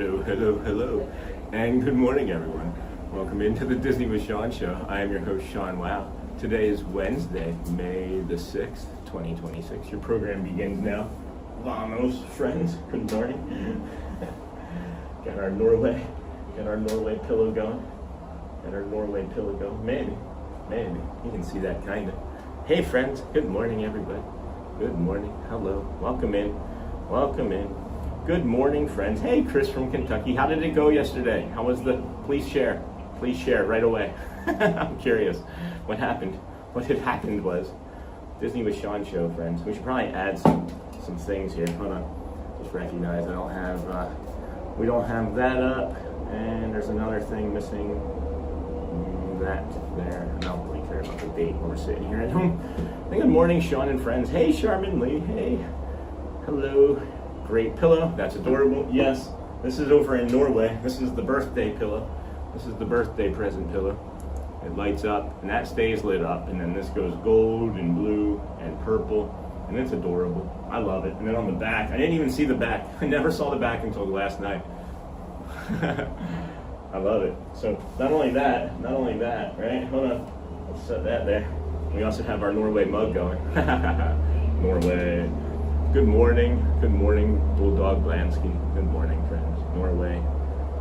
Hello, and good morning, everyone. Welcome into the Disney with Sean show. I am your host, Sean Wow. Today is Wednesday, May the 6th, 2026. Your program begins now. Vamos, friends. Good morning. Got our Norway pillow going. Maybe. You can see that kind of. Hey, friends. Good morning, everybody. Good morning. Hello. Welcome in. Good morning, friends. Hey, Chris from Kentucky. How did it go yesterday? How was the... Please share right away. I'm curious. What happened? What had happened was Disney with Sean show, friends. We should probably add some things here. Hold on. Just recognize I don't have... we don't have that up. And there's another thing missing. That there. I don't really care about the date when we're sitting here at home. Good morning, Sean and friends. Hey, Charmin Lee. Hey. Hello. Great pillow. That's adorable. Yes. This is over in Norway. This is the birthday pillow. This is the birthday present pillow. It lights up, and that stays lit up, and then this goes gold and blue and purple, and it's adorable. I love it. And then on the back, I didn't even see the back. I never saw the back until last night. I love it. So not only that, right? Hold on. Let's set that there. We also have our Norway mug going. Norway. Good morning, Bulldog Blansky. Good morning, friends. Norway.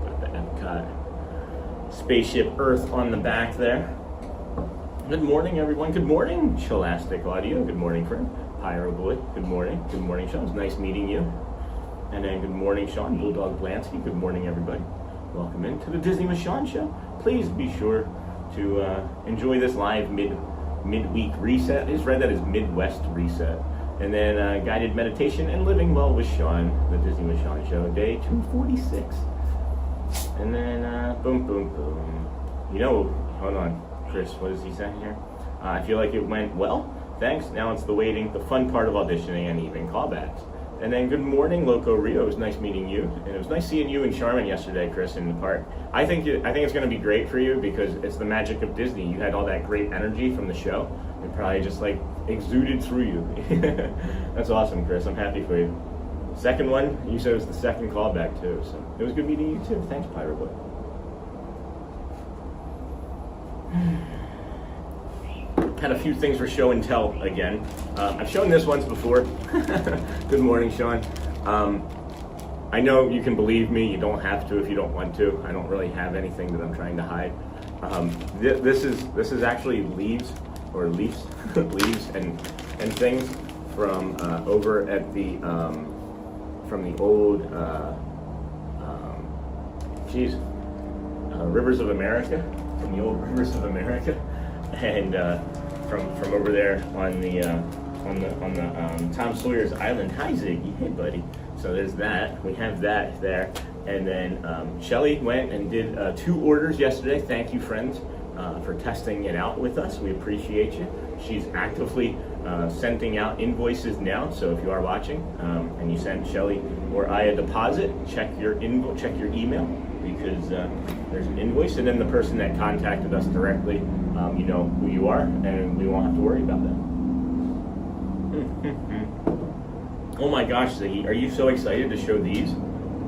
Got the Epcot spaceship Earth on the back there. Good morning, everyone. Good morning, Scholastic Audio. Good morning, friend. Pyro Boy. Good morning. Good morning, Sean. It's nice meeting you. And then good morning, Sean. Bulldog Blansky. Good morning, everybody. Welcome into the Disney with Sean show. Please be sure to enjoy this live midweek reset. I just read that as Midwest reset. And then guided meditation and living well with Sean, the Disney with Sean show, day 246. And then boom. You know, hold on, Chris, what is he saying here? I feel like it went well. Thanks. Now it's the waiting, the fun part of auditioning, and even callbacks. And then good morning, Loco Rio. It was nice meeting you, and it was nice seeing you and Charmin yesterday, Chris, in the park. I think it's going to be great for you because it's the magic of Disney. You had all that great energy from the show. It probably just like exuded through you. That's awesome, Chris. I'm happy for you. Second one, you said it was the second callback too, so it was good meeting you too. Thanks, Pirate Boy. Had a few things for show and tell again. I've shown this once before. Good morning, Sean. I know you can believe me. You don't have to if you don't want to. I don't really have anything that I'm trying to hide. This is actually leaves and things from over at the from the old Rivers of America, from the old Rivers of America, and from over there on the Tom Sawyer's Island. Hi, Ziggy. Hey, buddy. So there's that. We have that there. And then Shelly went and did 2 orders yesterday. Thank you, friends, for testing it out with us. We appreciate you. She's actively sending out invoices now. So if you are watching and you sent Shelly or I a deposit, check your email because there's an invoice. And then the person that contacted us directly, you know who you are, and we won't have to worry about that. Oh my gosh, Ziggy, are you so excited to show these?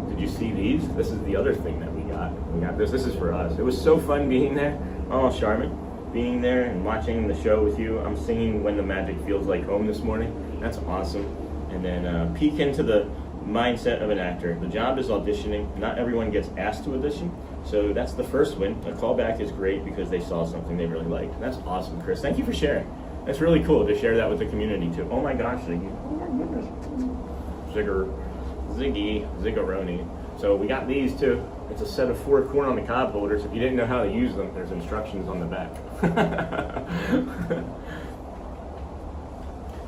Did you see these? This is the other thing that we got. We got this. This is for us. It was so fun being there. Oh, Charmin, being there and watching the show with you. I'm singing When the Magic Feels Like Home this morning. That's awesome. And then peek into the mindset of an actor. The job is auditioning. Not everyone gets asked to audition. So that's the first win. A callback is great because they saw something they really liked. That's awesome, Chris. Thank you for sharing. That's really cool to share that with the community too. Oh my gosh, Ziggy. Oh my goodness. Ziggaroni. So we got these too. It's a set of 4 corn on the cob holders. If you didn't know how to use them, there's instructions on the back.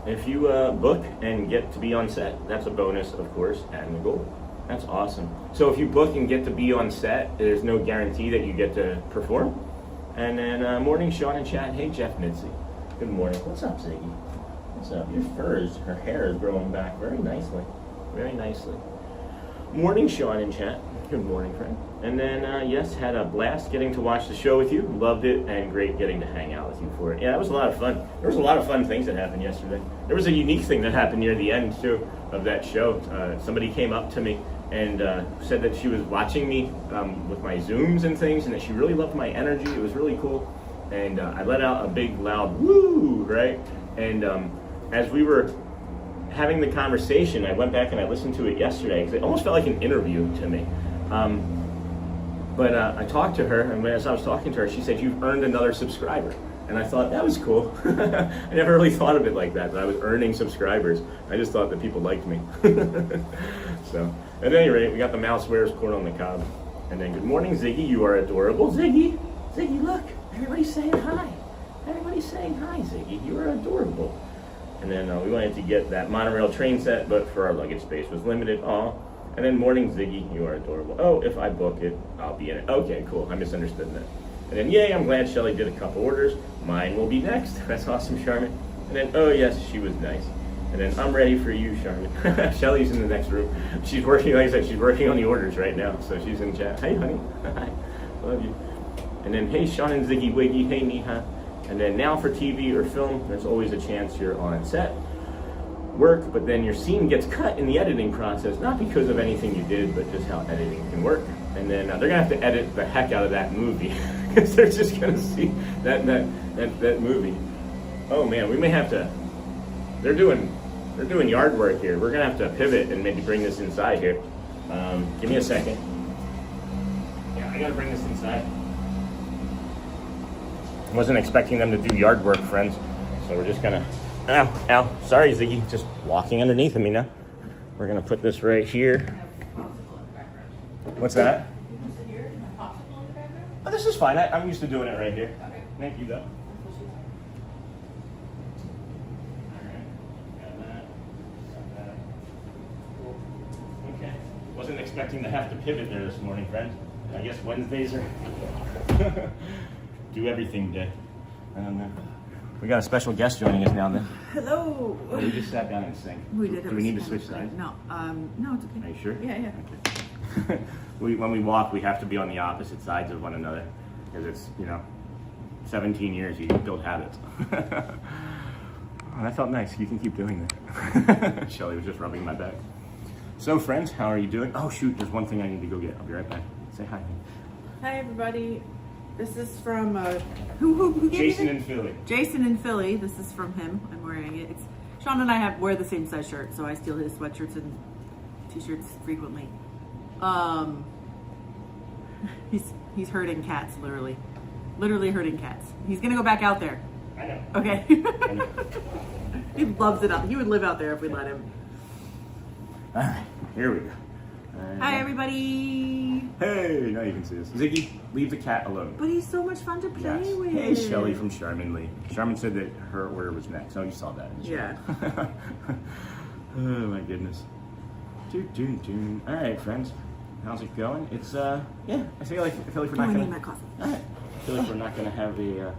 If you book and get to be on set, that's a bonus, of course, and the goal. That's awesome. So if you book and get to be on set, there's no guarantee that you get to perform. And then morning, Sean and chat. Hey, Jeff Mitzi. Good morning. What's up, Ziggy? What's up? Your her hair is growing back very nicely. Very nicely. Morning, Sean in chat. Good morning, friend. And then, yes, had a blast getting to watch the show with you. Loved it, and great getting to hang out with you for it. Yeah, it was a lot of fun. There was a lot of fun things that happened yesterday. There was a unique thing that happened near the end, too, of that show. Somebody came up to me and said that she was watching me with my Zooms and things, and that she really loved my energy. It was really cool. And I let out a big loud woo, right? And as we were having the conversation, I went back and I listened to it yesterday because it almost felt like an interview to me. But I talked to her, and as I was talking to her, she said, "You've earned another subscriber." And I thought, that was cool. I never really thought of it like that I was earning subscribers. I just thought that people liked me. So, at any rate, we got the mouse wears corn on the cob. And then, good morning, Ziggy. You are adorable. Ziggy, look. Everybody's saying hi. Everybody's saying hi, Ziggy. You are adorable. And then we wanted to get that monorail train set, but for our luggage space was limited. Aw. And then, morning, Ziggy. You are adorable. Oh, if I book it, I'll be in it. Okay, cool. I misunderstood that. And then, yay, I'm glad Shelly did a couple orders. Mine will be next. That's awesome, Charmin. And then, oh, yes, she was nice. And then, I'm ready for you, Charmin. Shelly's in the next room. She's working, like I said, she's working on the orders right now. So she's in chat. Hey, honey. Hi. Love you. And then, hey, Sean and Ziggy Wiggy. Hey, Neha. And then, now for TV or film, there's always a chance you're on set. Work, but then your scene gets cut in the editing process, not because of anything you did, but just how editing can work. And then they're gonna have to edit the heck out of that movie because they're just gonna see that movie. Oh man, we may have to. They're doing yard work here. We're gonna have to pivot and maybe bring this inside here. Give me a second. Yeah, I gotta bring this inside. I wasn't expecting them to do yard work, friends. So we're just gonna. Ow, sorry, Ziggy. Just walking underneath of me now. We're gonna put this right here. What's that? Oh, this is fine. I'm used to doing it right here. Okay. Thank you, though. Okay. Wasn't expecting to have to pivot there this morning, friends. I guess Wednesdays are do everything day. I don't know. We got a special guest joining us now then. Hello. Oh, we just sat down and sang. We did. Do we need to switch sides? No. No, it's okay. Are you sure? Yeah. Okay. When we walk, we have to be on the opposite sides of one another because it's, 17 years, you build habits. Oh, that felt nice. You can keep doing that. Shelly was just rubbing my back. So, friends, how are you doing? Oh, shoot, there's one thing I need to go get. I'll be right back. Say hi. Hi, everybody. This is from, who gave Jason me in Philly. Jason in Philly. This is from him. I'm wearing it. Sean and I wear the same size shirt, so I steal his sweatshirts and t-shirts frequently. He's herding cats, literally herding cats. He's gonna go back out there. I know. Okay. I know. He loves it out. He would live out there if we let him. All right, here we go. Hi, everybody. Hey, now you can see us. Ziggy, leave the cat alone. But he's so much fun to play with. Hey, Shelly from Charmin Lee. Charmin said that her order was next. Oh, you saw that. Yeah. Oh my goodness. All right, friends. How's it going? It's I feel like we're not gonna. I need my coffee. All right. I feel like we're not gonna have a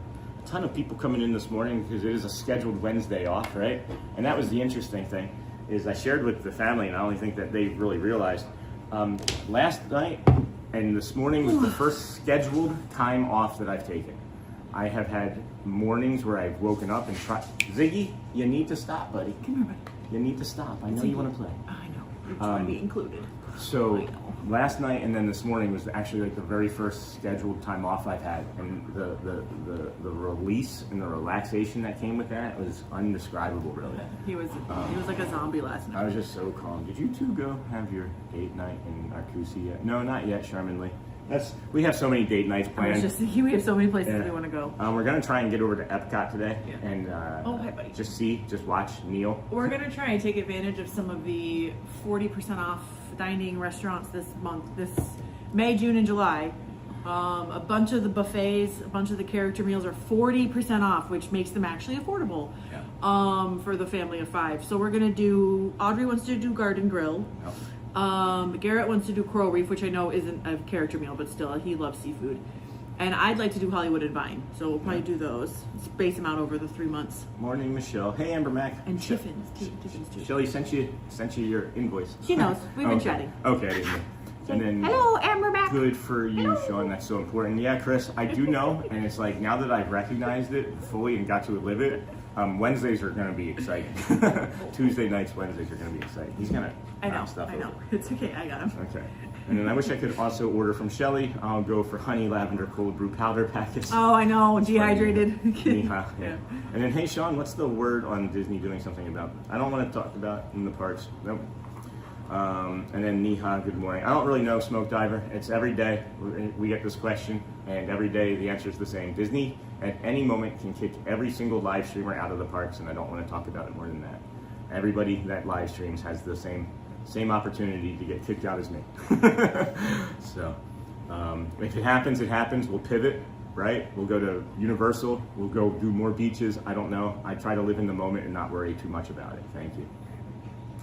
ton of people coming in this morning because it is a scheduled Wednesday off, right? And that was the interesting thing, is I shared with the family, and I only think that they really realized. Last night and this morning was the first scheduled time off that I've taken. I have had mornings where I've woken up and tried. Ziggy, you need to stop, buddy. Come here, buddy. You need to stop. I know you want to play. I know. You just want to be included. So last night and then this morning was actually like the very first scheduled time off I've had, and the release and the relaxation that came with that was indescribable, really. He was like a zombie last night. I was just so calm. Did you two go have your date night in Arcusi yet? No, not yet, Charmin Lee. We have so many date nights planned. I was just thinking we have so many places we want to go. We're gonna try and get over to Epcot today, and hi, buddy. just watch Neil. We're gonna try and take advantage of some of the 40% off dining restaurants this month, this May, June, and July. A bunch of the buffets, a bunch of the character meals are 40% off, which makes them actually affordable. Yeah. For the family of 5. So we're gonna do. Audrey wants to do Garden Grill. Yep. Garrett wants to do Coral Reef, which I know isn't a character meal, but still, he loves seafood. And I'd like to do Hollywood and Vine, so we'll probably do those. Space them out over the 3 months. Morning, Michelle. Hey, Amber Mac. And Tiffins too. Shelly sent you your invoice. She knows. We've been chatting. Okay, I didn't know. And then, hello, Amber back. good for you, Hello. Sean. That's so important. Yeah, Chris, I do know, and it's like now that I've recognized it fully and got to live it, Wednesdays are going to be exciting. Tuesday nights, Wednesdays are going to be exciting. He's going to I know. stuff I know. over. It's okay. I got him. Okay. And then I wish I could also order from Shelly. I'll go for honey lavender cold brew powder packets. Oh, I know. Dehydrated. Yeah. And then, hey, Sean, what's the word on Disney doing something about? I don't want to talk about in the parks. Nope. And then Neha, good morning. I don't really know, Smoke Diver. It's every day we get this question, and every day the answer is the same. Disney at any moment can kick every single live streamer out of the parks, and I don't want to talk about it more than that. Everybody that live streams has the same opportunity to get kicked out as me. So if it happens, it happens. We'll pivot, right? We'll go to Universal. We'll go do more beaches. I don't know. I try to live in the moment and not worry too much about it. Thank you.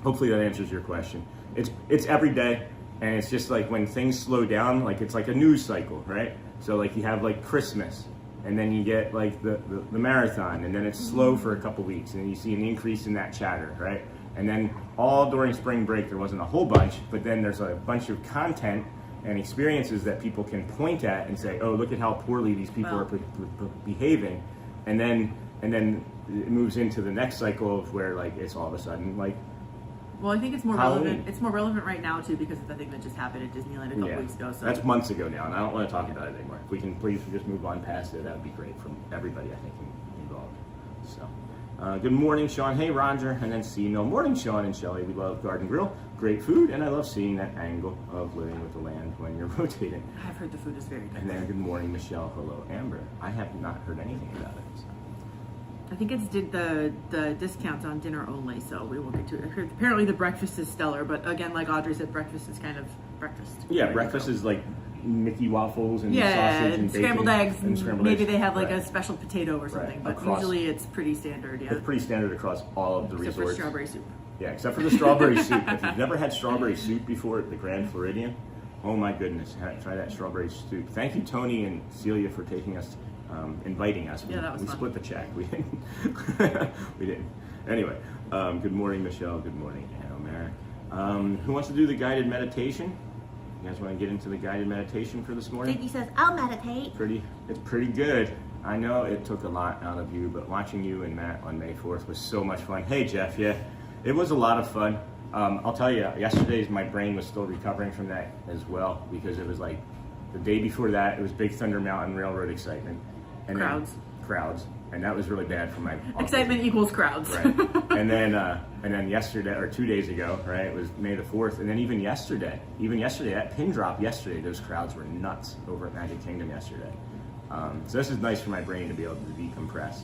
Hopefully that answers your question. It's every day, and it's just like when things slow down, like it's like a news cycle, right? So like you have like Christmas, and then you get like the marathon, and then it's slow for a couple weeks, and then you see an increase in that chatter, right? And then all during spring break, there wasn't a whole bunch, but then there's a bunch of content and experiences that people can point at and say, oh, look at how poorly these people are behaving. And then it moves into the next cycle of where like it's all of a sudden like, Well, I think it's more Halloween. relevant. It's more relevant right now too because of the thing that just happened at Disneyland a couple weeks ago. So that's months ago now, and I don't want to talk about it anymore. If we can please just move on past it, that would be great from everybody I think involved. So, good morning, Sean. Hey, Roger, and then C-Mill. Morning, Sean and Shelly. We love Garden Grill, great food, and I love seeing that angle of living with the land when you're rotating. I've heard the food is very good. And then good morning, Michelle. Hello, Amber. I have not heard anything about it. So. I think it's the discounts on dinner only, so we won't get to it. Apparently the breakfast is stellar, but again, like Audrey said, breakfast is kind of breakfast. Yeah, breakfast is like Mickey waffles and yeah, sausage and bacon scrambled eggs, and scrambled maybe eggs. they have like Right. a special potato or something, Right. but Across- usually it's pretty standard. Yeah, It's pretty standard across all of the except resorts. for strawberry soup. Yeah, except for the strawberry soup. If you've never had strawberry soup before at the Grand Floridian, oh my goodness, try that strawberry soup. Thank you, Tony and Celia, for taking us, inviting us. Yeah, that was we fun. split the check. We didn't. We didn't. Anyway, good morning, Michelle. Good morning, Mary. Who wants to do the guided meditation? You guys want to get into the guided meditation for this morning? Ziggy says, I'll meditate. It's pretty good. I know it took a lot out of you, but watching you and Matt on May 4th was so much fun. Hey, Jeff, yeah, it was a lot of fun. I'll tell you, yesterday's my brain was still recovering from that as well, because it was like the day before that, it was Big Thunder Mountain Railroad excitement. And Crowds. Then, crowds. And that was really bad for my Excitement equals crowds. Right. And then yesterday, or 2 days ago, right, it was May the 4th. And then even yesterday, that pin drop yesterday, those crowds were nuts over at Magic Kingdom yesterday. So this is nice for my brain to be able to decompress.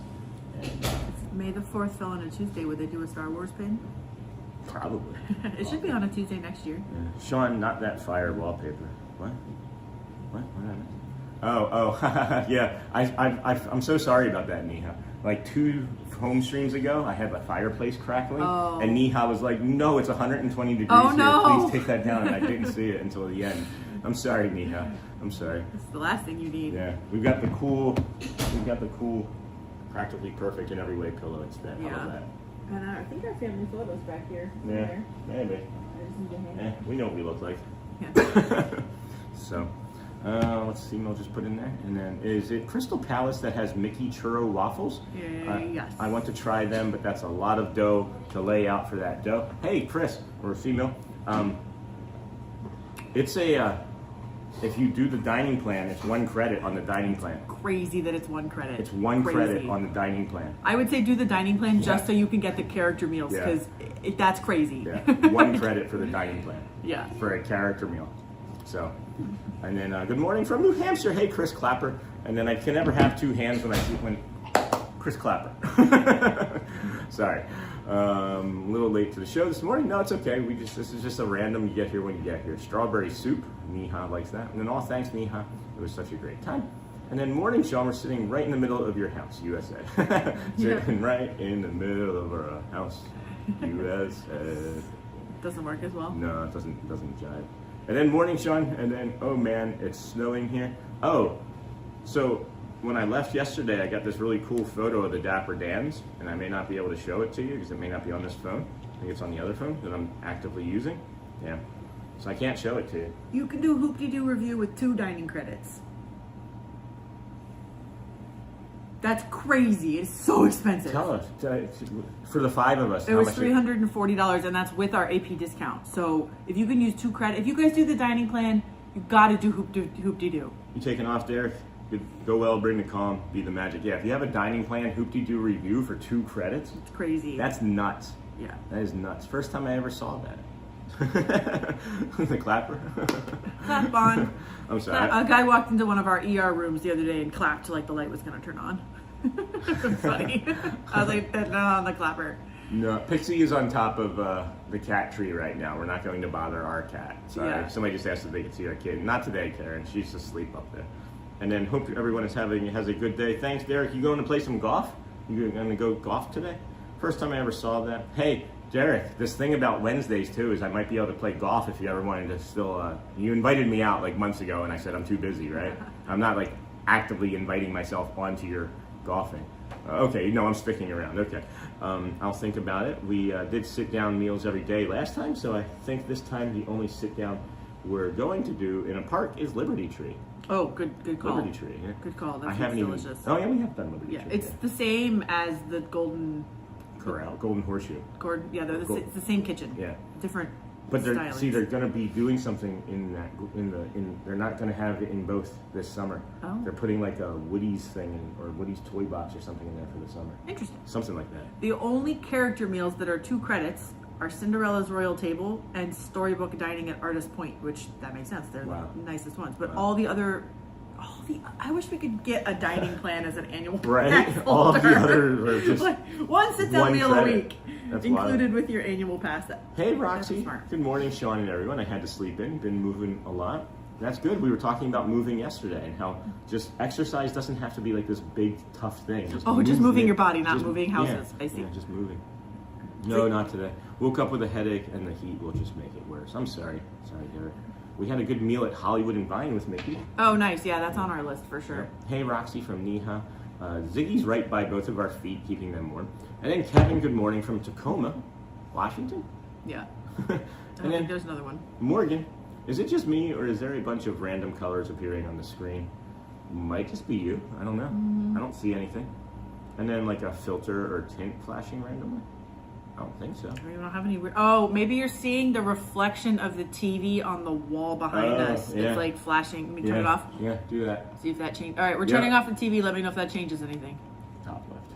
And, May the 4th fell on a Tuesday. Would they do a Star Wars pin? probably. It should be on a Tuesday next year. Yeah. Sean, not that fire wallpaper. What? What happened? Oh, yeah. I'm so sorry about that, Neha. Like 2 home streams ago, I had a fireplace crackling, and Neha was like, "No, it's 120 degrees Oh, here. no. Please take that down." And I didn't see it until the end. I'm sorry, Neha. I'm sorry. It's the last thing you need. Yeah, we've got the cool, practically perfect in every way pillow instead. How about that? And I think our family photos back here. Yeah, maybe. I just need to hang. Yeah, we know what we look like. Yeah. So, let's see, I'll just put in there. And then, is it Crystal Palace that has Mickey Churro waffles? Yes. I want to try them, but that's a lot of dough to lay out for that dough. Hey, Chris, or female, it's if you do the dining plan, it's 1 credit on the dining plan. Crazy that it's 1 credit. It's 1 Crazy. credit on the dining plan. I would say do the dining plan just Yeah. so you can get the character meals Yeah. because that's crazy. Yeah, 1 credit for the dining plan. Yeah. For a character meal. So, and then good morning from New Hampshire. Hey, Chris Clapper. And then I can never have 2 hands when Chris Clapper. Sorry, a little late to the show this morning. No, it's okay. This is just a random. You get here when you get here. Strawberry soup. Neha likes that. And then all thanks, Neha. It was such a great time. And then morning, Sean, we're sitting right in the middle of your house, USA. Sitting right in the middle of our house, USA. Doesn't work as well. No, it doesn't jive. And then morning, Sean, and then, oh man, it's snowing here. Oh, so when I left yesterday, I got this really cool photo of the Dapper Dans, and I may not be able to show it to you because it may not be on this phone. I think it's on the other phone that I'm actively using. Yeah. So I can't show it to you. You can do Hoop-de-Doo review with 2 dining credits. That's crazy. It's so expensive. Tell us. For the 5 of us, It was $340, and that's with our AP discount. So if you can use 2 credits, if you guys do the dining plan, you got to do Hoop-de-Doo. You taking off, Derek? Go well, bring the calm, be the magic. Yeah, if you have a dining plan Hoop-de-Doo review for 2 credits, It's crazy. that's nuts. Yeah. That is nuts. First time I ever saw that. The clapper. Clap on. I'm sorry. A guy walked into one of our ER rooms the other day and clapped like the light was going to turn on. Funny. I was like, turn on the clapper. No, Pixie is on top of the cat tree right now. We're not going to bother our cat. Sorry. Yeah. Somebody just asked if they could see our kid. Not today, Karen. She's asleep up there. And then hope everyone has a good day. Thanks, Derek. You going to play some golf? You going to go golf today? First time I ever saw that. Hey, Derek, this thing about Wednesdays too is I might be able to play golf if you ever wanted to still. You invited me out like months ago, and I said I'm too busy, right? I'm not like actively inviting myself onto your golfing. Okay, no, I'm sticking around. Okay, I'll think about it. We did sit down meals every day last time, so I think this time the only sit down we're going to do in a park is Liberty Tree. Oh, good call. Liberty Tree. Yeah. Good call. That I haven't delicious. even. Oh yeah, we have done Liberty Yeah, Tree. it's the same as the Golden Corral, Golden Horseshoe. Yeah, it's the same kitchen. Yeah. Different. But they're stylings. they're going to be doing something they're not going to have it in both this summer. Oh. They're putting like a Woody's thing or Woody's toy box or something in there for the summer. Interesting. Something like that. The only character meals that are 2 credits are Cinderella's Royal Table and Storybook Dining at Artist Point, which that makes sense. They're Wow. the nicest ones. But Wow. all the I wish we could get a dining plan as an annual Right? pass All of the holder. others are just Like, one sit-down one meal credit. a week, That's included wild. with your annual pass. Hey, That's Roxy. smart. Good morning, Sean and everyone. I had to sleep in. Been moving a lot. That's good. We were talking about moving yesterday and how just exercise doesn't have to be like this big, tough thing. Just move moving it. your body, not Just- moving houses. Yeah, I see. Yeah, just moving. No, not today. Woke up with a headache and the heat will just make it worse. I'm sorry. Sorry, Derek. We had a good meal at Hollywood and Vine with Mickey. Oh, nice. Yeah, that's on our list for sure. Hey, Roxy from Neha. Ziggy's right by both of our feet, keeping them warm. And then Kevin, good morning from Tacoma, Washington. Yeah. I And don't then think there's another one. Morgan, is it just me or is there a bunch of random colors appearing on the screen? Might just be you. I don't know. Mm-hmm. I don't see anything. And then like a filter or tint flashing randomly? I don't think so. We don't have any weird. Oh, maybe you're seeing the reflection of the TV on the wall behind us. Yeah. It's like flashing. Let me turn it off. Yeah, do that. See if that changes. All right, we're Yeah. turning off the TV. Let me know if that changes anything. Top left.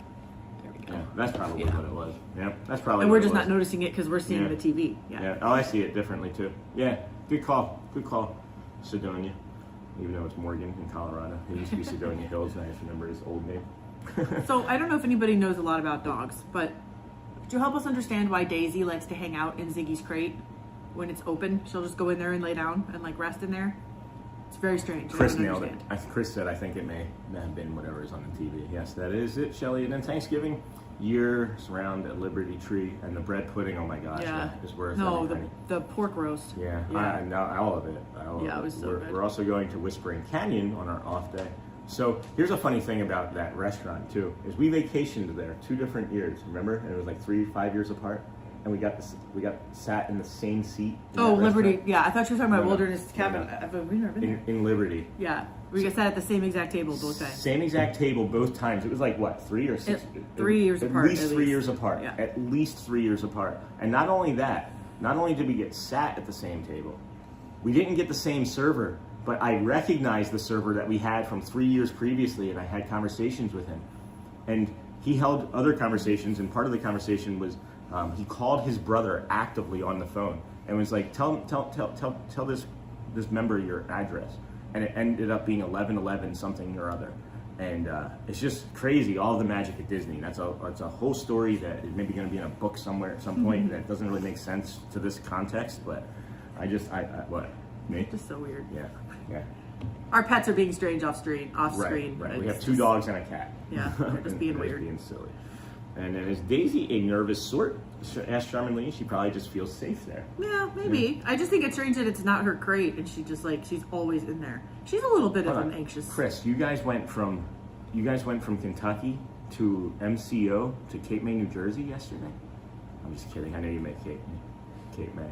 There we go. Yeah, that's probably Yeah. what it was. Yeah, that's probably And what we're it just was. not noticing it because we're seeing Yeah. the TV. Yeah. Yeah. Oh, I see it differently too. Yeah. Good call. Good call. Sidonia. Even though it's Morgan in Colorado. It used to be Sidonia Hills, and I just remember his old name. So I don't know if anybody knows a lot about dogs, but could you help us understand why Daisy likes to hang out in Ziggy's crate when it's open? She'll just go in there and lay down and like rest in there. It's very strange. I Chris don't nailed it. understand. Chris said, I think it may have been whatever is on the TV. Yes, that is it, Shelly. And then Thanksgiving, years round at Liberty Tree, and the bread pudding, oh my gosh, Yeah. that is worth No, every penny. the pork roast. Yeah, Yeah. no, all of it. All of Yeah, it was so we're, good. We're also going to Whispering Canyon on our off day. So here's a funny thing about that restaurant too, is we vacationed there 2 different years, remember? And it was like 3-5 years apart. And we got sat in the same seat. in Oh, that Liberty. restaurant. Yeah, I thought you were talking about No, no. Wilderness No, Cabin. no. We've never been there. In Liberty. Yeah, we got sat at the same exact table both times. Same exact table both times. It was like what, 3 or 6? 3 years apart, At least at 3 least. years apart. Yeah. At least 3 years apart. And not only that, not only did we get sat at the same table, we didn't get the same server, but I recognized the server that we had from 3 years previously, and I had conversations with him. And he held other conversations, and part of the conversation was he called his brother actively on the phone and was like, tell this member your address. And it ended up being 1111 something or other. And it's just crazy, all the magic at Disney. It's a whole story that is maybe going to be in a book somewhere at some point that doesn't really make sense to this context, but what? Me? Just so weird. Yeah. Our pets are being strange off screen. Right. We It's have 2 just- dogs and a cat. Yeah, they're just And being they're weird. being silly. And then is Daisy a nervous sort? Asked Charmin Lee. She probably just feels safe there. Yeah, maybe. I just think it's strange that it's not her crate and she's always in there. She's a little bit of Hold an on. anxious. Chris, you guys went from Kentucky to MCO to Cape May, New Jersey yesterday? I'm just kidding. I know you met Cape May.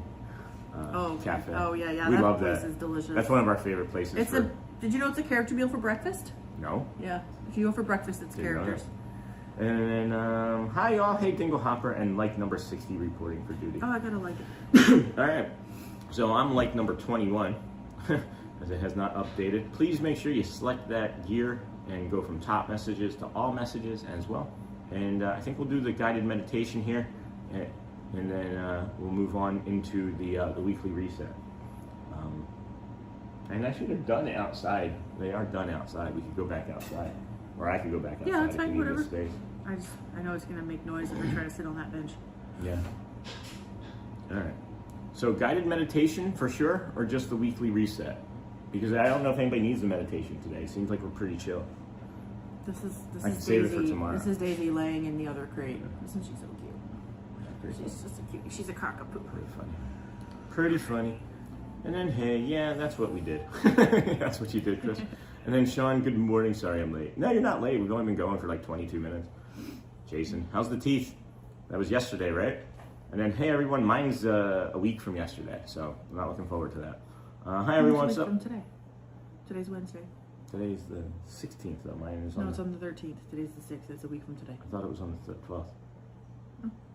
cafe. Oh yeah. We That love place that. is delicious. That's one of our favorite places. Did you know it's a character meal for breakfast? No. Yeah. If you go for breakfast, it's Didn't know characters. that. And then, hi y'all, hey Dingle Hopper, and like number 60 reporting for duty. Oh, I gotta like it. All right, so I'm like number 21, as it has not updated. Please make sure you select that gear and go from top messages to all messages as well. And I think we'll do the guided meditation here, and then we'll move on into the weekly reset. And actually, they're done outside. They are done outside. We could go back outside, or I could go back outside. Yeah, that's if fine. you need Whatever. the space. I know it's gonna make noise if I try to sit on that bench. Yeah. All right. So guided meditation for sure, or just the weekly reset? Because I don't know if anybody needs the meditation today. It seems like we're pretty chill. This I is can save it Daisy. for tomorrow. This is Daisy laying in the other crate. Isn't she so cute? She's just a cutie. She's a cockapoo. Pretty funny. Pretty funny. And then, hey, yeah, that's what we did. That's what you did, Chris. And then, Sean, good morning. Sorry I'm late. No, you're not late. We've only been going for like 22 minutes. Jason, how's the teeth? That was yesterday, right? And then, hey, everyone, mine's a week from yesterday, so I'm not looking forward to that. Hi, everyone. What's up? From today. Today's Wednesday. Today's the 16th, though. Mine is on No, it's on the 13th. Today's the 6th. It's a week from today. I thought it was on the 12th.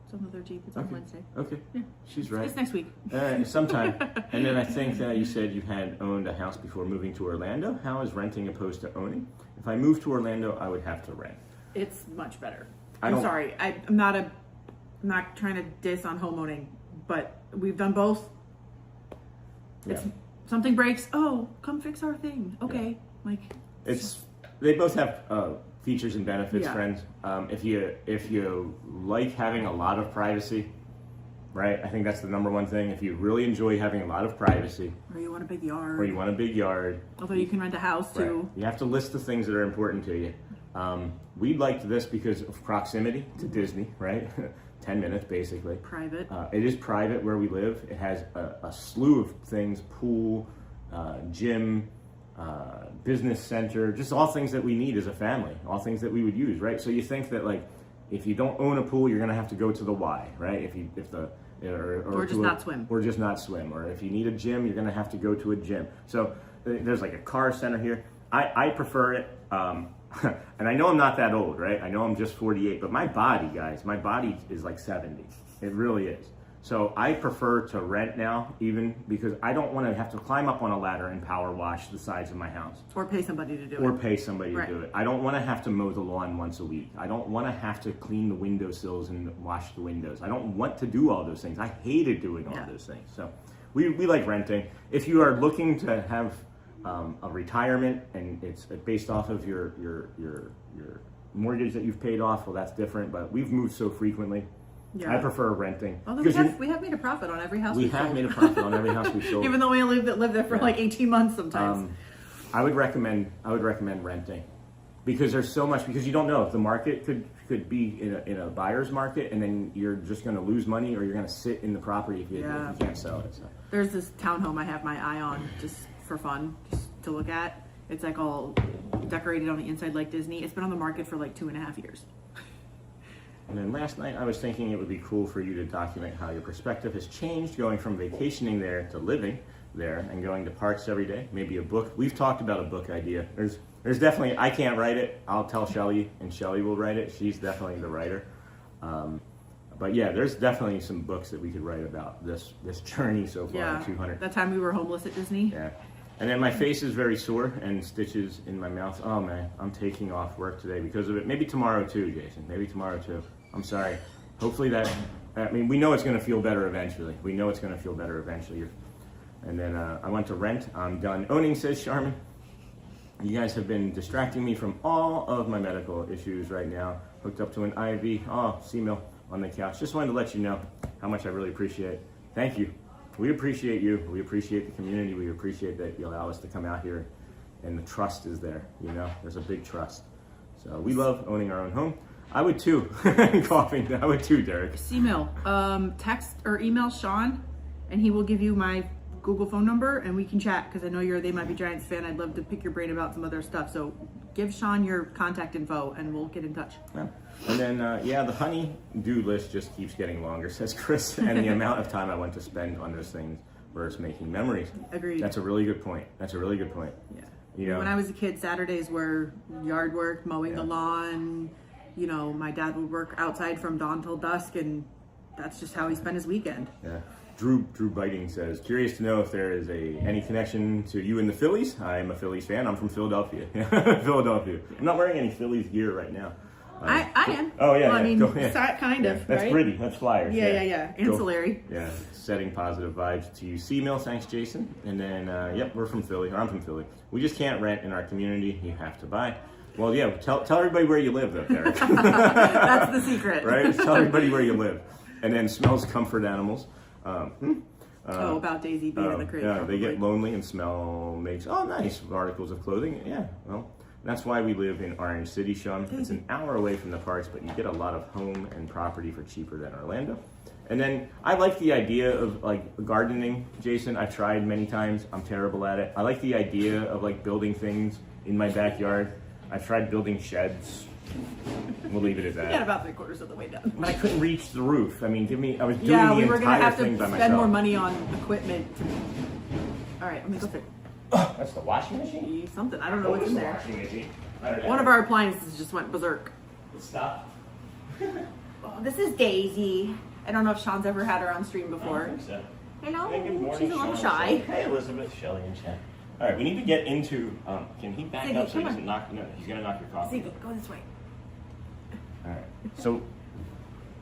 It's on the 13th. It's on Wednesday. Okay. Yeah. She's right. It's next week. Sometime. And then I think you said you had owned a house before moving to Orlando. How is renting opposed to owning? If I moved to Orlando, I would have to rent. It's much better. I I'm don't- sorry. I'm not trying to diss on homeowning, but we've done both. It's Yeah. something breaks. Oh, come fix our thing. Okay. They both have features and benefits, Yeah. friends. If you like having a lot of privacy, right? I think that's the number one thing. If you really enjoy having a lot of privacy, or you want a big yard. or you want a big yard, Although you can rent a house too. right, you have to list the things that are important to you. We liked this because of proximity to Disney, right? 10 minutes basically. Private. It is private where we live. It has a slew of things: pool, gym, business center, just all things that we need as a family, all things that we would use, right? So you think that like, if you don't own a pool, you're gonna have to go to the Y, right? Or just not swim. Or just not swim. Or if you need a gym, you're gonna have to go to a gym. So there's like a car center here. I prefer it. And I know I'm not that old, right? I know I'm just 48, but my body, guys, my body is like 70. It really is. So I prefer to rent now, even because I don't want to have to climb up on a ladder and power wash the sides of my house. Or pay somebody to do Or it. pay somebody Right. to do it. I don't want to have to mow the lawn once a week. I don't want to have to clean the windowsills and wash the windows. I don't want to do all those things. I hated doing all those things. So we like renting. If you are looking to have a retirement and it's based off of your mortgage that you've paid off, well, that's different. But we've moved so frequently. Yeah. I prefer renting. Although we have made a profit on every house we we've have sold. made a profit on every house we've sold. Even though we only lived there for like 18 months sometimes. I would recommend renting because there's so much, because you don't know if the market could be in a buyer's market and then you're just going to lose money, or you're going to sit in the property if you can't sell it. So. There's this townhome I have my eye on just for fun, just to look at. It's like all decorated on the inside like Disney. It's been on the market for like 2.5 years. And then last night I was thinking it would be cool for you to document how your perspective has changed going from vacationing there to living there and going to parks every day. Maybe a book. We've talked about a book idea. There's definitely, I can't write it. I'll tell Shelly and Shelly will write it. She's definitely the writer. But yeah, there's definitely some books that we could write about this journey so far. Yeah. 200. That time we were homeless at Disney. Yeah. And then my face is very sore and stitches in my mouth. Oh man, I'm taking off work today because of it. Maybe tomorrow too, Jason. Maybe tomorrow too. I'm sorry. Hopefully we know it's going to feel better eventually. We know it's going to feel better eventually. And then I went to rent. I'm done owning, says Charmin. You guys have been distracting me from all of my medical issues right now. Hooked up to an IV. Oh, C-mill on the couch. Just wanted to let you know how much I really appreciate it. Thank you. We appreciate you. We appreciate the community. We appreciate that you allow us to come out here, and the trust is there. You know, there's a big trust. So we love owning our own home. I would too. Coughing. I would too, Derek. C-mill. Text or email Sean, and he will give you my Google phone number, and we can chat, because I know you're a They Might Be Giants fan. I'd love to pick your brain about some other stuff. So give Sean your contact info, and we'll get in touch. Yeah. And then, the honey-do list just keeps getting longer, says Chris, and the amount of time I want to spend on those things versus making memories. Agreed. That's a really good point. Yeah. You know, When I was a kid, Saturdays were yard work, mowing the lawn. You know, my dad would work outside from dawn till dusk, and that's just how he spent his weekend. Yeah. Drew Biting says, curious to know if there is any connection to you and the Phillies. I'm a Phillies fan. I'm from Philadelphia. Philadelphia. I'm not wearing any Phillies gear right now. I am. Oh, yeah. Well, I mean, yeah. kind of, That's right? pretty. That's Flyers. Yeah. Ancillary. Yeah. Setting positive vibes to you. C-Mill, thanks, Jason. And then, we're from Philly. Or I'm from Philly. We just can't rent in our community. You have to buy. Well, yeah, tell everybody where you live, though, Derek. That's the secret. Right? Tell everybody where you live. And then smells comfort animals. About Daisy being in the crib. Yeah, probably. they get lonely and smell makes, nice articles of clothing. Yeah, well, that's why we live in Orange City, Sean. It's an hour away from the parks, but you get a lot of home and property for cheaper than Orlando. And then I like the idea of like gardening, Jason. I've tried many times. I'm terrible at it. I like the idea of like building things in my backyard. I've tried building sheds. We'll leave it at that. We got about 3/4 of the way done. But I couldn't reach the roof. I mean, I was doing Yeah, the we were gonna entire have thing by to myself. spend more money on equipment. All right, let me go fit. That's the washing machine? Something. I don't know what's in there. Washing machine. One of our appliances just went berserk. Stop. Oh, this is Daisy. I don't know if Sean's ever had her on stream before. So. Hello. Hey, good morning, She's a little Sean. shy. Hey, Elizabeth, Shelley, and Chad. All right, we need to get into. Can he back Ziggy, up so he come doesn't knock? No, he's gonna knock your coffee. Ziggy, go this way. All right. So,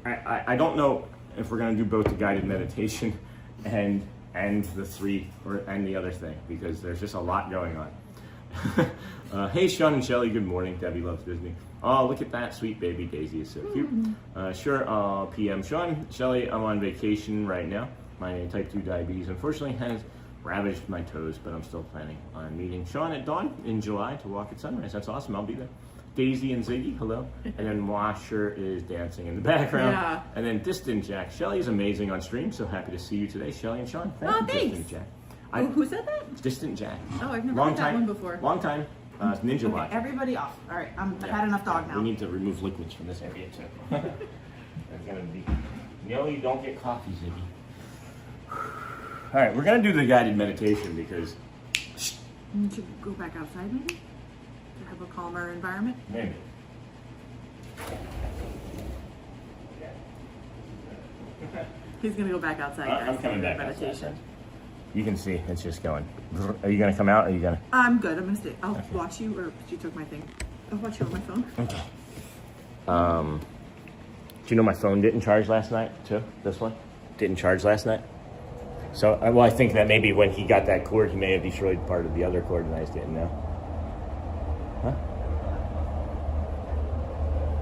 I don't know if we're gonna do both the guided meditation and the other thing because there's just a lot going on. Hey, Sean and Shelley, good morning. Debbie loves Disney. Oh, look at that sweet baby Daisy is so cute. Sure, PM. Sean, Shelley, I'm on vacation right now. My type 2 diabetes unfortunately has ravaged my toes, but I'm still planning on meeting Sean at dawn in July to walk at sunrise. That's awesome. I'll be there. Daisy and Ziggy, hello. And then Washer is dancing in the background. Yeah. And then Distant Jack. Shelley is amazing on stream, so happy to see you today, Shelley and Sean. Thank you, Thanks. Distant Jack. Who said that? Distant Jack. Oh, I've never heard that one before. Long time. Ninja Okay, Watch. everybody off. All right, I've had enough dog now. We need to remove liquids from this area too. That's gonna be. No, you don't get coffee, Ziggy. All right, we're gonna do the guided meditation because You should go back outside maybe to have a calmer environment. maybe. He's gonna go back outside. I'm guys, coming for back meditation. outside. You can see it's just going. Are you gonna come out? Or are you gonna? I'm good. I'm gonna stay. I'll watch you, or she took my thing. I'll watch you on my phone. Okay. Do you know my phone didn't charge last night too? This one didn't charge last night. So, well, I think that maybe when he got that cord, he may have destroyed part of the other cord, and I just didn't know. Huh?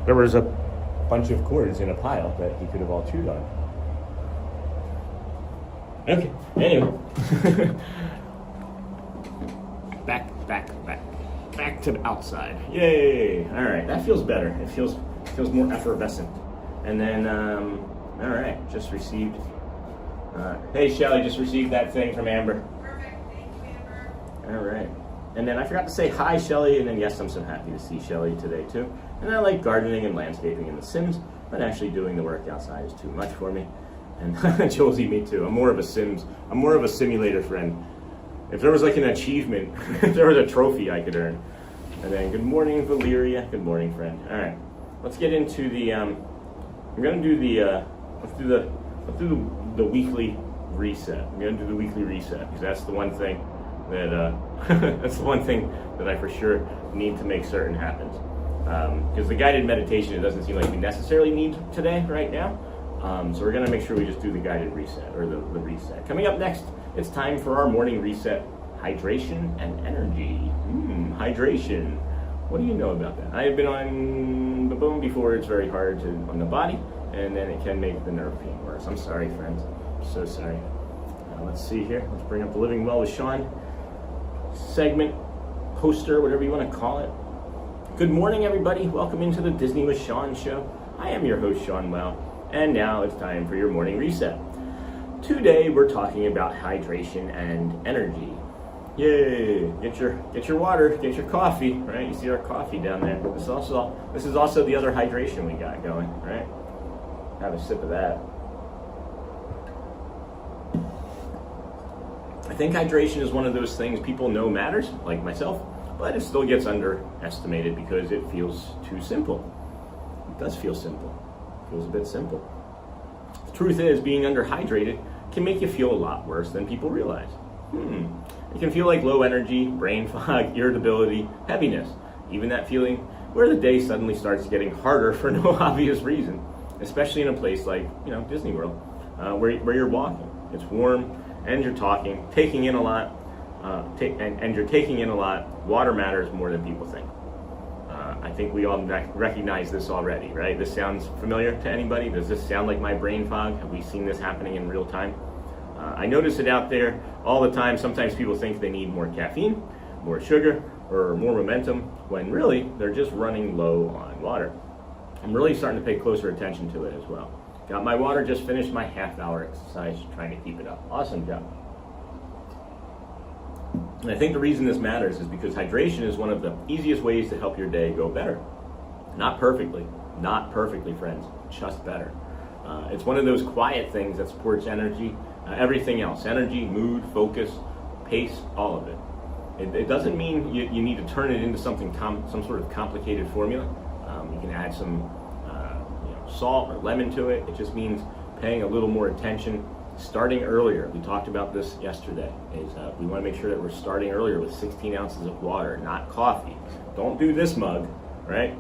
There was a bunch of cords in a pile that he could have all chewed on. Okay. Anyway. Back to the outside. Yay! All right, that feels better. It feels more effervescent. And then, all right, just received. Hey, Shelley, just received that thing from Amber. Perfect. Thank you, Amber. All right. And then I forgot to say hi, Shelley. And then yes, I'm so happy to see Shelley today too. And I like gardening and landscaping in The Sims, but actually doing the work outside is too much for me. And Josie, me too. I'm more of a simulator friend. If there was like an achievement, if there was a trophy I could earn. And then good morning, Valeria. Good morning, friend. All right, let's get into the. I'm gonna do the. Let's do the weekly reset. I'm gonna do the weekly reset because that's the one thing that I for sure need to make certain happens. Because the guided meditation, it doesn't seem like we necessarily need today, right now. So we're gonna make sure we just do the guided reset or the reset. Coming up next, it's time for our morning reset: hydration and energy. Hydration. What do you know about that? I have been on the bone before. It's very hard on the body, and then it can make the nerve pain worse. I'm sorry, friends. I'm so sorry. Let's see here. Let's bring up the Living Well with Sean segment, poster, whatever you want to call it. Good morning, everybody. Welcome into the Disney with Sean show. I am your host, Sean Well, and now it's time for your morning reset. Today, we're talking about hydration and energy. Yay! Get your water, get your coffee, right? You see our coffee down there. This is also the other hydration we got going, right? Have a sip of that. I think hydration is one of those things people know matters, like myself, but it still gets underestimated because it feels too simple. It does feel simple. It feels a bit simple. The truth is, being underhydrated can make you feel a lot worse than people realize. It can feel like low energy, brain fog, irritability, heaviness, even that feeling where the day suddenly starts getting harder for no obvious reason, especially in a place like, Disney World, where you're walking. It's warm and you're talking, taking in a lot, and you're taking in a lot. Water matters more than people think. I think we all recognize this already, right? This sounds familiar to anybody? Does this sound like my brain fog? Have we seen this happening in real time? I notice it out there all the time. Sometimes people think they need more caffeine, more sugar, or more momentum, when really they're just running low on water. I'm really starting to pay closer attention to it as well. Got my water, just finished my half-hour exercise, trying to keep it up. Awesome job. And I think the reason this matters is because hydration is one of the easiest ways to help your day go better. Not perfectly, friends, just better. It's one of those quiet things that supports energy, everything else, energy, mood, focus, pace, all of it. It doesn't mean you need to turn it into some sort of complicated formula. You can add some salt or lemon to it. It just means paying a little more attention, starting earlier. We talked about this yesterday. We want to make sure that we're starting earlier with 16 ounces of water, not coffee. Don't do this mug, right?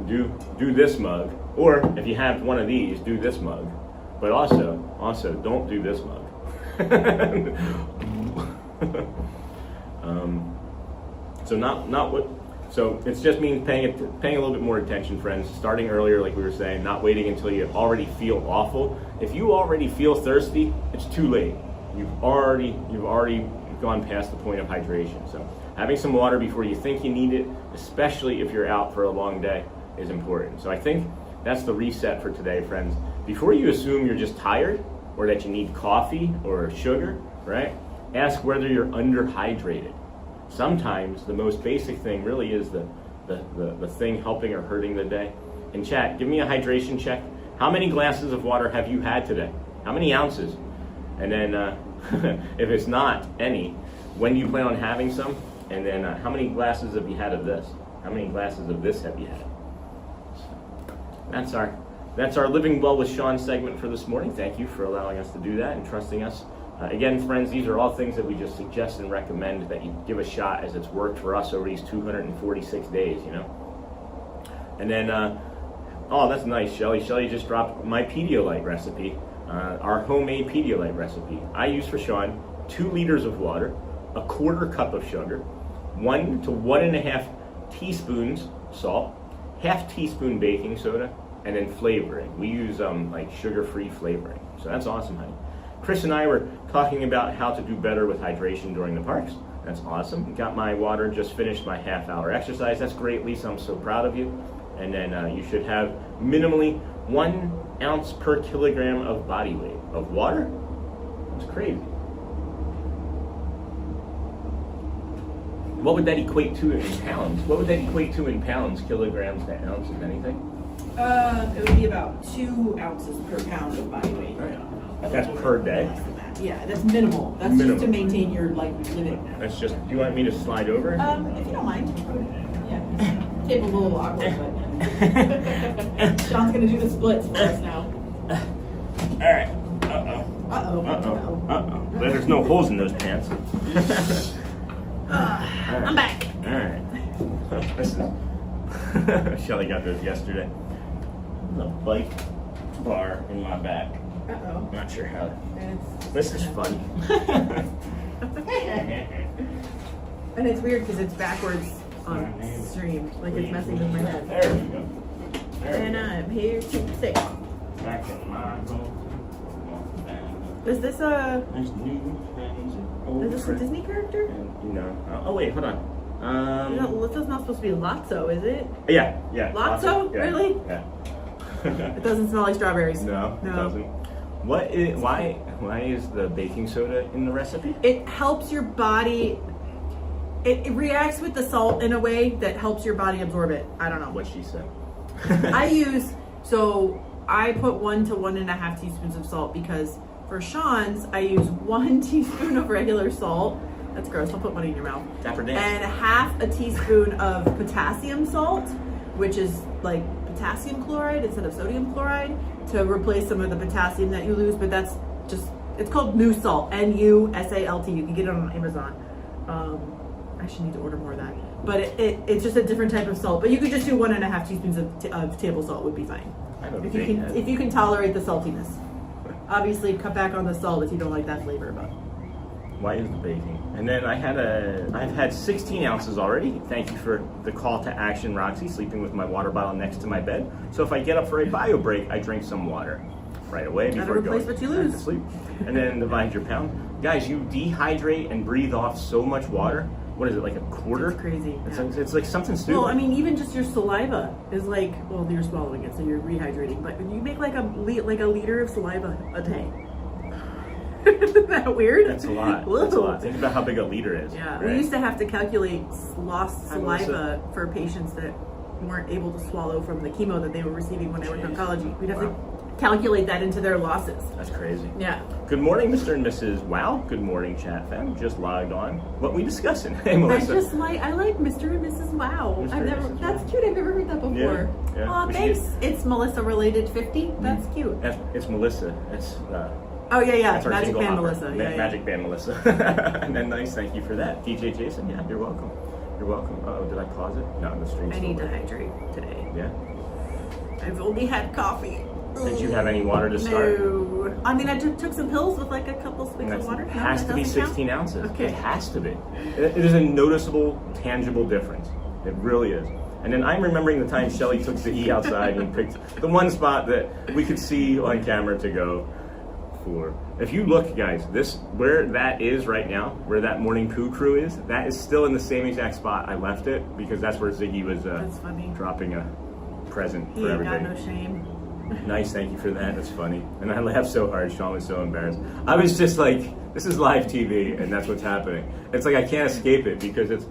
Do this mug, or if you have one of these, do this mug. But also don't do this mug. So it just means paying a little bit more attention, friends. Starting earlier, like we were saying, not waiting until you already feel awful. If you already feel thirsty, it's too late. You've already gone past the point of hydration. So having some water before you think you need it, especially if you're out for a long day, is important. So I think that's the reset for today, friends. Before you assume you're just tired or that you need coffee or sugar, right? Ask whether you're underhydrated. Sometimes the most basic thing really is the thing helping or hurting the day. In chat, give me a hydration check. How many glasses of water have you had today? How many ounces? And then if it's not any, when do you plan on having some? And then how many glasses have you had of this? How many glasses of this have you had? That's our Living Well with Sean segment for this morning. Thank you for allowing us to do that and trusting us. Again, friends, these are all things that we just suggest and recommend that you give a shot, as it's worked for us over these 246 days, And then, oh, that's nice, Shelly. Shelly just dropped my Pedialyte recipe, our homemade Pedialyte recipe. I use for Sean 2 liters of water, a 1/4 cup of sugar, 1 to 1.5 teaspoons salt, 1/2 teaspoon baking soda, and then flavoring. We use like sugar-free flavoring. So that's awesome, honey. Chris and I were talking about how to do better with hydration during the parks. That's awesome. Got my water, just finished my half-hour exercise. That's great, Lisa. I'm so proud of you. And then you should have minimally 1 ounce per kilogram of body weight of water. That's crazy. What would that equate to in pounds? What would that equate to in pounds, kilograms to ounces, anything? It would be about 2 ounces per pound of body weight. All right. That's per day? Yeah, that's minimal. That's Minimal. just to maintain your living. That's just, do you want me to slide over? If you don't mind. Yeah. Tape a little awkward, but Sean's gonna do the splits for us now. All right. Uh-oh. There's no holes in those pants. I'm back. All right. This is Shelly got those yesterday. The bike bar in my back. Uh-oh. Not sure how. This is fun. And it's weird because it's backwards on stream. Like it's messing with my head. There we go. And I'm here to say. Back in my home. Is this a There's new friends and old is this a friends. Disney character? And, oh wait, hold on. This is not supposed to be Lotso, is it? Yeah. Lotso? Yeah, Really? Yeah. It doesn't smell like strawberries. No, it doesn't. Why is the baking soda in the recipe? It helps your body. It reacts with the salt in a way that helps your body absorb it. I don't know. What she said. I put 1 to 1.5 teaspoons of salt because For Sean's, I use 1 teaspoon of regular salt. That's gross. Don't put money in your mouth. Dapper dance. And half a teaspoon of potassium salt, which is like potassium chloride instead of sodium chloride, to replace some of the potassium that you lose. But that's just, it's called new salt, NUSALT. You can get it on Amazon. I should need to order more of that. But it's just a different type of salt. But you could just do 1.5 teaspoons of table salt would be fine. If you can tolerate the saltiness. Obviously, cut back on the salt if you don't like that flavor. But Why is the baking? And then I've had 16 ounces already. Thank you for the call to action, Roxy, sleeping with my water bottle next to my bed. So if I get up for a bio break, I drink some water right away before gotta replace going what you back lose. to sleep. And then divide your pound. Guys, you dehydrate and breathe off so much water. What is it, like a quarter? it's crazy. It's, Yeah. like, it's like something stupid. Well, I mean, even just your saliva is like, well, you're swallowing it, so you're rehydrating. But you make like a liter of saliva a day. Isn't that weird? That's a lot. That's a Whoa. lot. Think about how big a liter is. Yeah, right? we used to have to calculate lost Hi, Melissa. saliva for patients that weren't able to swallow from the chemo that they were receiving when they were in oncology. We'd have to calculate that into their losses. That's crazy. Yeah. Good morning, Mr. and Mrs. Wow. Good morning, chat fam. Just logged on. What we discussing? Hey, I Melissa. like Mr. and Mrs. Wow. Mr. I've and never. Mrs. That's Wow. cute. I've never heard that before. Yeah. Aw, We should thanks. It's Melissa related 50. That's cute. It's Melissa. It's Oh yeah. that's our Magic single Band opera. Melissa. Yeah, yeah. Magic Band Melissa. And then nice, thank you for that. DJ Jason, yeah, you're welcome. You're welcome. Oh, did I pause it? No, the stream's I still need to working. hydrate today. Yeah. I've only had coffee. Did you have any water to start? No. I mean, I took some pills with like a couple swigs of water. It No, has that to be doesn't count? 16 ounces. Okay. It has to be. It is a noticeable, tangible difference. It really is. And then I'm remembering the time Shelly took Ziggy outside and picked the one spot that we could see on camera to go for. If you look, guys, where that is right now, where that morning poo crew is, that is still in the same exact spot I left it, because that's where Ziggy was That's funny. dropping a present He for ain't got everybody. no shame. Nice, thank you for that. That's funny. And I laughed so hard. Sean was so embarrassed. I was just like, this is live TV, and that's what's happening. It's like I can't escape it because it's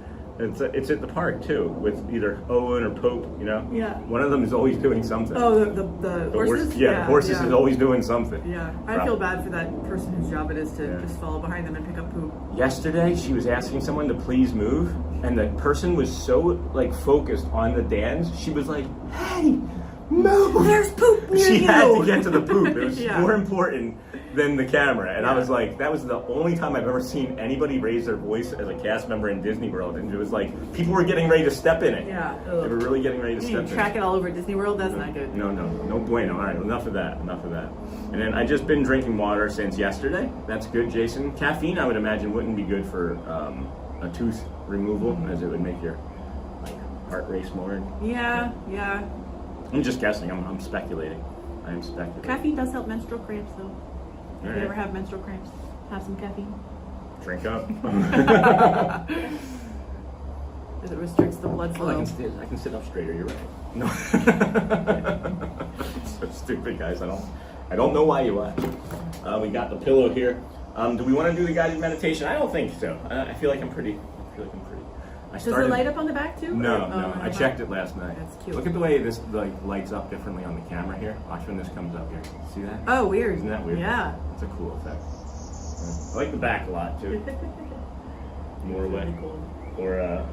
at the park too, with either Owen or Pope. You know. Yeah. One of them is always doing something. Oh, the The horses? horses is always doing something. Yeah, I feel bad for that person whose job it is to just follow behind them and pick up poop. Yesterday, she was asking someone to please move, and the person was so like focused on the dance. She was like, "Hey, move!" There's poop near She you. had to get to the poop. It was Yeah. more important than the camera. And I Yeah. was like, that was the only time I've ever seen anybody raise their voice as a cast member in Disney World. And it was like, people were getting ready to step in it. Yeah. They were really getting ready to You step need to in track it. it all over Disney World. That's not good. No bueno. All right, enough of that. And then I just been drinking water since yesterday. That's good, Jason. Caffeine, I would imagine, wouldn't be good for a tooth removal, as it would make your heart race more. Yeah. I'm just guessing. I'm speculating. I am speculating. Caffeine does help menstrual cramps, though. If Alright. you ever have menstrual cramps, have some caffeine. Drink up. Because it restricts the blood Oh, I flow. can sit up straighter. You're right. No. So stupid, guys. I don't know why you laugh. We got the pillow here. Do we want to do the guided meditation? I don't think so. I feel like I'm pretty. Does it light up on the back too? No, Or- no. on I the checked back? it last night. That's cute. Look at the way this like lights up differently on the camera here. Watch when this comes up here. See that? Oh, weird. Isn't that weird? Yeah. It's a cool effect. Yeah. I like the back a lot too. Norway. Really cool. Or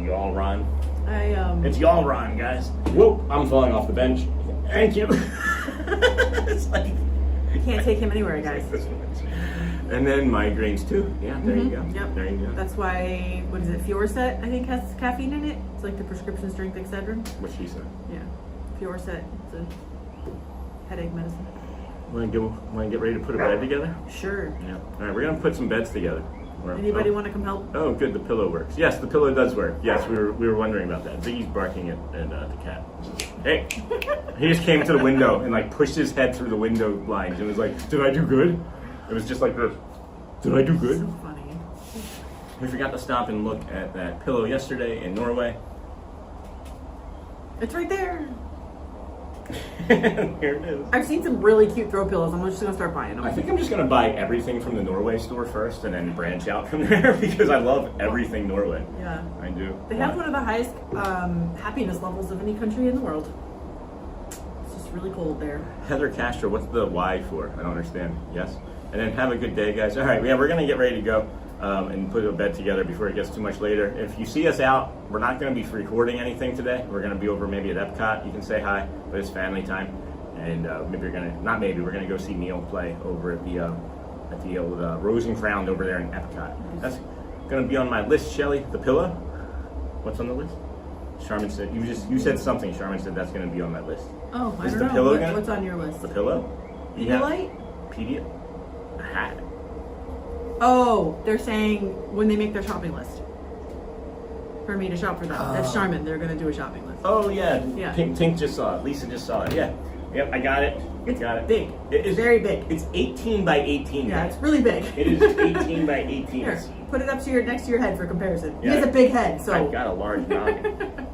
y'all run. I It's y'all run, guys. Whoop! I'm falling off the bench. Thank you. It's like can't take him anywhere, guys. and then migraines too. Yeah, there you go. Yep. There you go. That's why, what is it, Fiorset, I think, has caffeine in it. It's like the prescription strength Excedrin. What she said. Yeah. Fiorset, it's a headache medicine. Want to get ready to put a bed together? Sure. Yeah. All right, we're gonna put some beds together. Anybody oh. want to come help? Oh, good. The pillow works. Yes, the pillow does work. Yes, we were wondering about that. Ziggy's barking at the cat. Hey, he just came to the window and like pushed his head through the window blinds and was like, "Did I do good?" It was just like this. Did I do good? So funny. We forgot to stop and look at that pillow yesterday in Norway. It's right there. Here it is. I've seen some really cute throw pillows. I'm just gonna start buying them. I think I'm just gonna buy everything from the Norway store first and then branch out from there because I love everything Norway. Yeah. I do. They have one of the highest happiness levels of any country in the world. It's just really cold there. Heather Castro, what's the Y for? I don't understand. Yes? And then have a good day, guys. All right, yeah, we're going to get ready to go and put a bed together before it gets too much later. If you see us out, we're not going to be recording anything today. We're going to be over maybe at Epcot. You can say hi, but it's family time. And maybe we're going to, not maybe, we're going to go see Neil play over at the old Rose and Crown over there in Epcot. That's going to be on my list, Shelly. The pillow? What's on the list? Charmin said, you said something. Charmin said that's going to be on my list. Oh, I Is don't the know. pillow gonna- What's on your list? The pillow? Pedialyte? A hat. Oh, they're saying when they make their shopping list for me to shop for them. That's Charmin. They're going to do a shopping list. Oh yeah. Yeah. Tink just saw it. Lisa just saw it. Yeah. Yep, I got it. It's got it. big. It is very big. It's 18 by 18. Yeah, guys. it's really big. It is 18 by 18. Here, put it up to next to your head for comparison. Yeah. He has a big head, so I've got a large noggin.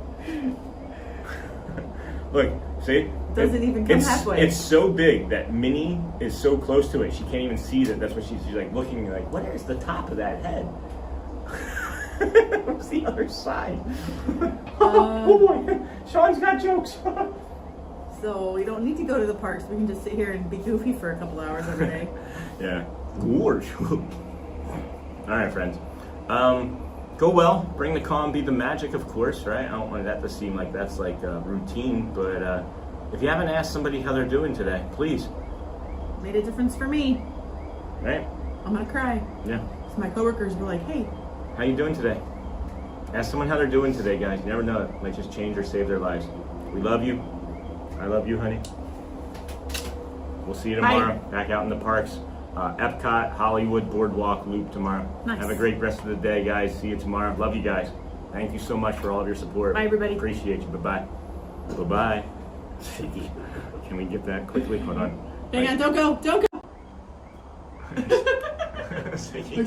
Look, see? Doesn't even come halfway. It's so big that Minnie is so close to it, she can't even see that. That's what she's like looking like, what is the top of that head? What's the other side? Oh boy, Sean's got jokes. So we don't need to go to the parks. We can just sit here and be goofy for a couple hours every day. Yeah. Gorge. All right, friends. Go well. Bring the calm. Be the magic, of course, right? I don't want that to seem like that's like a routine, but if you haven't asked somebody how they're doing today, please. Made a difference for me. Right? I'm gonna cry. Yeah. So my coworkers were like, "Hey, How you doing today? Ask someone how they're doing today, guys. You never know. It might just change or save their lives. We love you. I love you, honey. We'll see you tomorrow. Back out in the parks. Epcot, Hollywood, Boardwalk, Loop tomorrow. Nice. Have a great rest of the day, guys. See you tomorrow. Love you guys. Thank you so much for all of your support. Bye, everybody. Appreciate you. Bye-bye. Bye-bye. Can we get that quickly? Hold on. hang on, don't go, don't go." I see you.